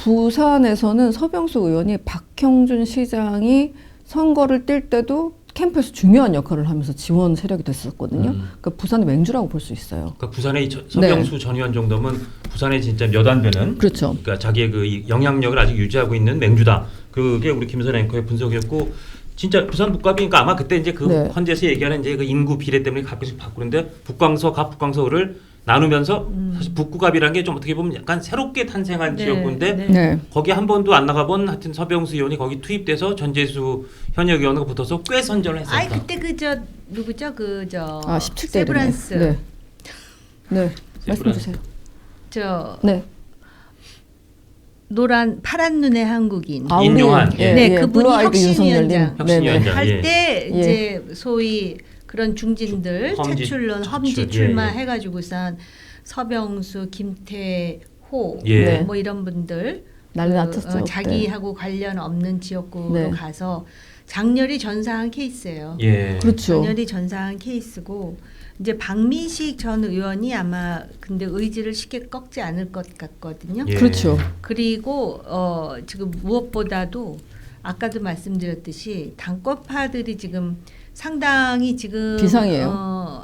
부산에서는 서병수 의원이 박형준 시장이 선거를 뛸 때도 캠프에서 중요한 역할을 하면서 지원 세력이 됐었거든요. 그러니까 부산의 맹주라고 볼 수 있어요. 그러니까 부산의 서병수 전 의원 정도면 부산에 진짜 몇 안 되는 그렇죠. 그러니까 자기의 그 영향력을 아직 유지하고 있는 맹주다. 그게 우리 김선 앵커의 분석이었고 진짜 부산 북갑이니까 아마 그때 이제 그 헌재에서 얘기하는 이제 그 인구 비례 때문에 가끔씩 바꾸는데 북광서 갑 북광서를 나누면서 사실 북구갑이라는 게 좀 어떻게 보면 약간 새롭게 탄생한 지역구인데 거기 한 번도 안 나가본 하여튼 서병수 의원이 거기 투입돼서 전재수 현역 의원과 붙어서 꽤 선전을 했었다. 아이 그때 그저 누구죠? 그저 17대 세브란스. 네. 말씀 주세요. 저 네. 노란 파란 눈의 한국인. 인용한. 네, 그분이 혁신위원장 혁신위원장 할 때 이제 소위 그런 중진들 차출론 험지 출마해가지고선 서병수, 김태호 뭐 이런 분들 난리 났었죠. 자기하고 관련 없는 지역구로 가서 장렬히 전사한 케이스예요. 그렇죠. 장렬히 전사한 케이스고 이제 박민식 전 의원이 아마 근데 의지를 쉽게 꺾지 않을 것 같거든요. 그렇죠. 그리고 지금 무엇보다도 아까도 말씀드렸듯이 당권파들이 지금 상당히 지금 비상이에요.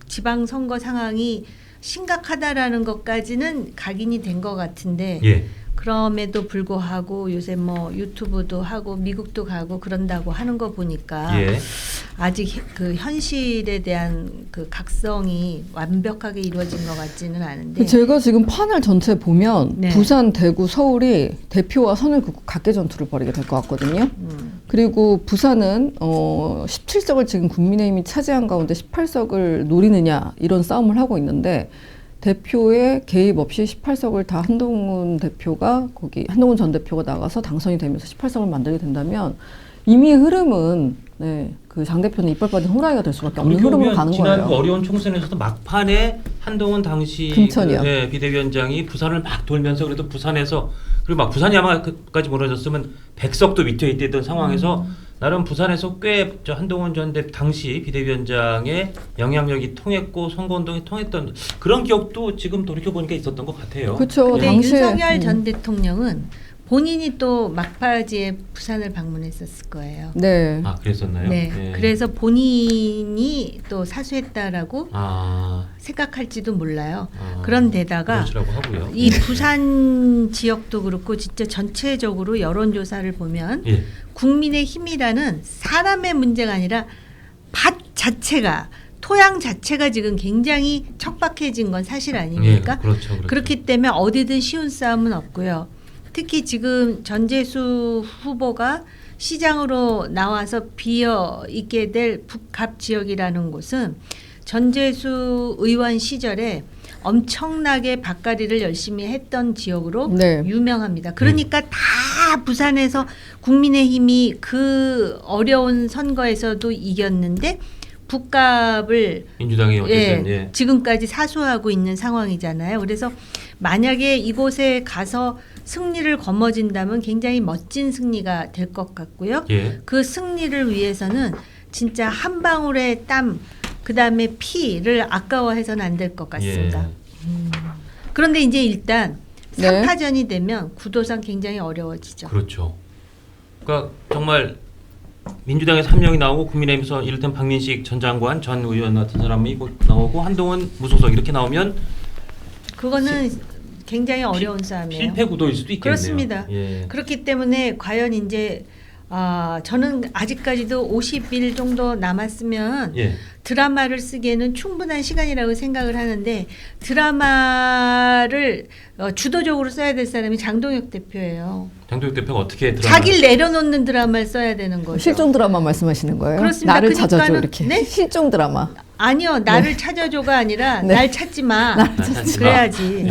지방 선거 상황이 심각하다라는 것까지는 각인이 된 것 같은데 그럼에도 불구하고 요새 뭐 유튜브도 하고 미국도 가고 그런다고 하는 거 보니까 아직 그 현실에 대한 그 각성이 완벽하게 이루어진 것 같지는 않은데 제가 지금 판을 전체 보면 부산, 대구, 서울이 대표와 선을 긋고 각계 전투를 벌이게 될 것 같거든요. 그리고 부산은 17석을 지금 국민의힘이 차지한 가운데 18석을 노리느냐 이런 싸움을 하고 있는데 대표의 개입 없이 18석을 다 한동훈 전 대표가 나가서 당선이 되면서 18석을 만들게 된다면 이미 흐름은 그 장 대표는 이빨 빠진 호랑이가 될 수밖에 없는 흐름으로 가는 지난 거예요. 그 어려운 총선에서도 막판에 한동훈 당시 비대위원장이 부산을 막 돌면서 그래도 부산에서 그리고 막 부산이 아마 그까지 무너졌으면 100석도 밑에 있던 상황에서 나름 부산에서 꽤 한동훈 전 당시 비대위원장의 영향력이 통했고 선거운동이 통했던 그런 기억도 지금 돌이켜보니까 있었던 것 같아요. 그렇죠. 근데 윤석열 전 대통령은 본인이 또 막바지에 부산을 방문했었을 거예요. 네. 아, 그랬었나요? 네. 그래서 본인이 또 사수했다라고 생각할지도 몰라요. 그런데다가 이 부산 지역도 그렇고 진짜 전체적으로 여론조사를 보면 국민의힘이라는 사람의 문제가 아니라 밭 자체가 토양 자체가 지금 굉장히 척박해진 건 사실 아닙니까? 그렇죠. 그렇기 때문에 어디든 쉬운 싸움은 없고요. 특히 지금 전재수 후보가 시장으로 나와서 비어 있게 될 북갑 지역이라는 곳은 전재수 의원 시절에 엄청나게 밭갈이를 열심히 했던 지역으로 유명합니다. 그러니까 다 부산에서 국민의힘이 그 어려운 선거에서도 이겼는데 북갑을 민주당이 어쨌든 지금까지 사수하고 있는 상황이잖아요. 그래서 만약에 이곳에 가서 승리를 거머쥔다면 굉장히 멋진 승리가 될 것 같고요. 그 승리를 위해서는 진짜 한 방울의 땀, 그 다음에 피를 아까워해서는 안 될 것 같습니다. 그런데 이제 일단 3파전이 되면 구도상 굉장히 어려워지죠. 그렇죠. 그러니까 정말 민주당에서 한 명이 나오고 국민의힘에서 이를테면 박민식 전 장관, 전 의원 같은 사람이 나오고 한동훈 무소속 이렇게 나오면 그거는 굉장히 어려운 싸움이에요. 실패 구도일 수도 있겠네요. 그렇습니다. 그렇기 때문에 과연 이제 저는 아직까지도 50일 정도 남았으면 드라마를 쓰기에는 충분한 시간이라고 생각을 하는데 드라마를 주도적으로 써야 될 사람이 장동혁 대표예요. 장동혁 대표가 어떻게 자기를 내려놓는 드라마를 써야 되는 거죠. 실종 드라마 말씀하시는 거예요? 그렇습니다. 나를 찾아줘 이렇게. 실종 드라마. 아니요. 나를 찾아줘가 아니라 날 찾지 마. 그래야지.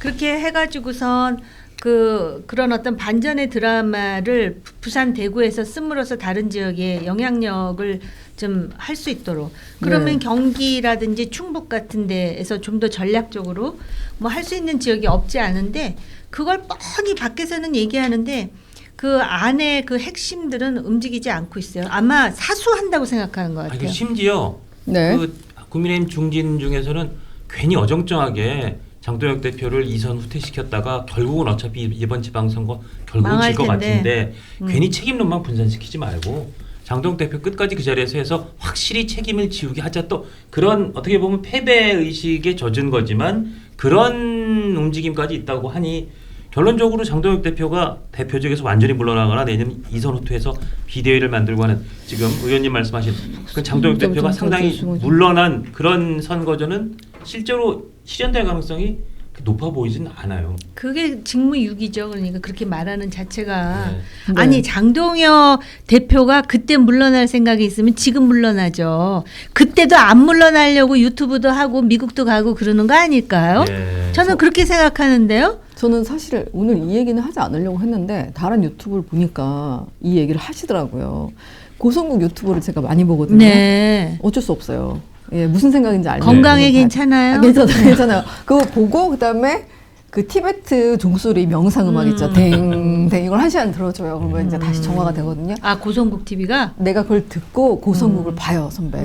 그렇게 해가지고선 그런 어떤 반전의 드라마를 부산 대구에서 씀으로써 다른 지역에 영향력을 좀 할 수 있도록 그러면 경기라든지 충북 같은 데에서 좀 더 전략적으로 뭐 할 수 있는 지역이 없지 않은데 그걸 뻔히 밖에서는 얘기하는데 그 안에 그 핵심들은 움직이지 않고 있어요. 아마 사수한다고 생각하는 것 같아요. 심지어 그 국민의힘 중진 중에서는 괜히 어정쩡하게 장동혁 대표를 2선 후퇴시켰다가 결국은 어차피 이번 지방선거 결국은 망할 질 것 텐데. 같은데 괜히 책임론만 분산시키지 말고 장동혁 대표 끝까지 그 자리에서 해서 확실히 책임을 지우게 하자. 또 그런 어떻게 보면 패배 의식에 젖은 거지만 그런 움직임까지 있다고 하니 결론적으로 장동혁 대표가 대표직에서 완전히 물러나거나 내년 2선 후퇴해서 비대위를 만들고 하는 지금 의원님 말씀하신 그 장동혁 대표가 상당히 물러난 그런 선거전은 실제로 실현될 가능성이 높아 보이진 않아요. 그게 직무유기죠. 그러니까 그렇게 말하는 자체가 네. 아니 장동혁 대표가 그때 물러날 생각이 있으면 지금 물러나죠. 그때도 안 물러나려고 유튜브도 하고 미국도 가고 그러는 거 아닐까요? 네. 저는 그렇게 생각하는데요. 저는 사실 오늘 이 얘기는 하지 않으려고 했는데 다른 유튜브를 보니까 이 얘기를 하시더라고요. 고성국 유튜브를 제가 많이 보거든요. 네. 어쩔 수 없어요. 예, 무슨 생각인지 알죠. 건강에 괜찮아요? 괜찮아요. 괜찮아요. 그거 보고 그다음에 그 티베트 종소리 명상 음악 있죠. 댕댕 이걸 1시간 들어줘요. 그러면 이제 다시 정화가 되거든요. 아 고성국 TV가 내가 그걸 듣고 고성국을 봐요, 선배.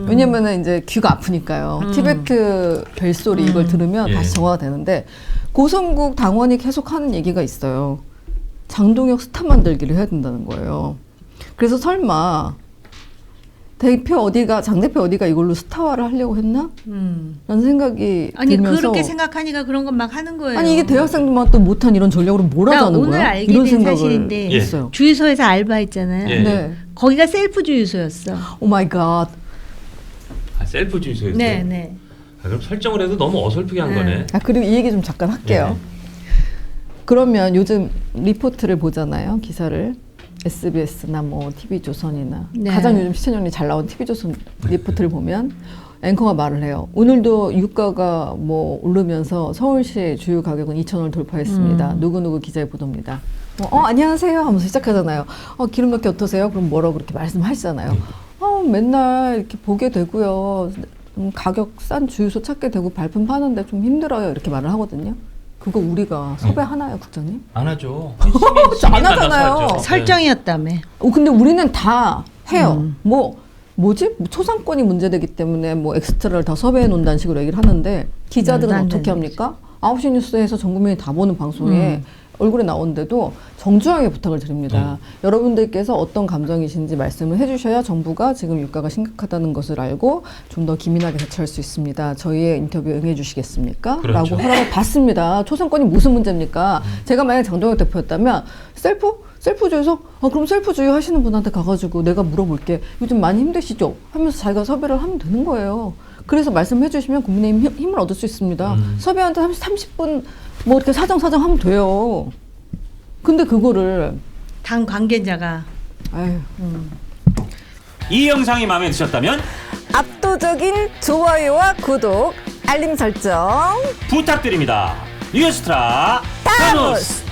왜냐면은 이제 귀가 아프니까요. 티베트 벨소리 이걸 들으면 예. 다시 정화가 되는데 고성국 당원이 계속 하는 얘기가 있어요. 장동혁 스타 만들기를 해야 된다는 거예요. 그래서 설마 장 대표 어디가 이걸로 스타화를 하려고 했나? 라는 생각이 아니 들면서 그렇게 생각하니까 그런 건 막 하는 거예요. 아니 이게 대학생들만 또 못한 이런 전략으로 뭘 나 하자는 오늘 거야? 알게 이런 된 생각을 사실인데 예. 했어요. 주유소에서 알바했잖아요. 예. 네. 거기가 셀프 주유소였어. 오 마이 갓. 아, 셀프 주유소였어요. 네, 네. 아, 그럼 설정을 해도 너무 어설프게 한 네. 거네. 아 그리고 이 얘기 좀 잠깐 할게요. 네. 그러면 요즘 리포트를 보잖아요. 기사를. SBS나 뭐 TV조선이나 네. 가장 요즘 시청률이 잘 나온 TV조선 리포트를 보면 앵커가 말을 해요. 오늘도 유가가 뭐 오르면서 서울시 주유 가격은 2,000원을 돌파했습니다. 누구누구 기자의 보도입니다. 안녕하세요 하면서 시작하잖아요. 기름넣기 어떠세요? 그럼 뭐라고 그렇게 말씀하시잖아요. 맨날 이렇게 보게 되고요. 가격 싼 주유소 찾게 되고 발품 파는데 좀 힘들어요. 이렇게 말을 하거든요. 그거 우리가 섭외하나요, 국장님? 안 하죠. 안 하잖아요. 설정이었다며. 근데 우리는 다 해요. 뭐지? 초상권이 문제되기 때문에 뭐 엑스트라를 다 섭외해 놓는다는 식으로 얘기를 하는데 기자들은 네, 어떻게 합니까? 9시 뉴스에서 전 국민이 다 보는 방송에 얼굴에 나오는데도 정중하게 부탁을 드립니다. 여러분들께서 어떤 감정이신지 말씀을 해주셔야 정부가 지금 유가가 심각하다는 것을 알고 좀 더 기민하게 대처할 수 있습니다. 저희의 인터뷰에 응해 주시겠습니까? 그렇죠. 라고 허락을 받습니다. 초상권이 무슨 문제입니까? 제가 만약 장동혁 대표였다면 셀프주유소? 그럼 셀프주유 하시는 분한테 가가지고 내가 물어볼게. 요즘 많이 힘드시죠? 하면서 자기가 섭외를 하면 되는 거예요. 그래서 말씀해 주시면 국민의힘 힘을 얻을 수 있습니다. 섭외한테 30분 뭐 이렇게 사정 하면 돼요. 근데 그거를 당 관계자가 아유. 이 영상이 마음에 드셨다면 압도적인 좋아요와 구독, 알림 설정 부탁드립니다. 뉴스트라 타노스.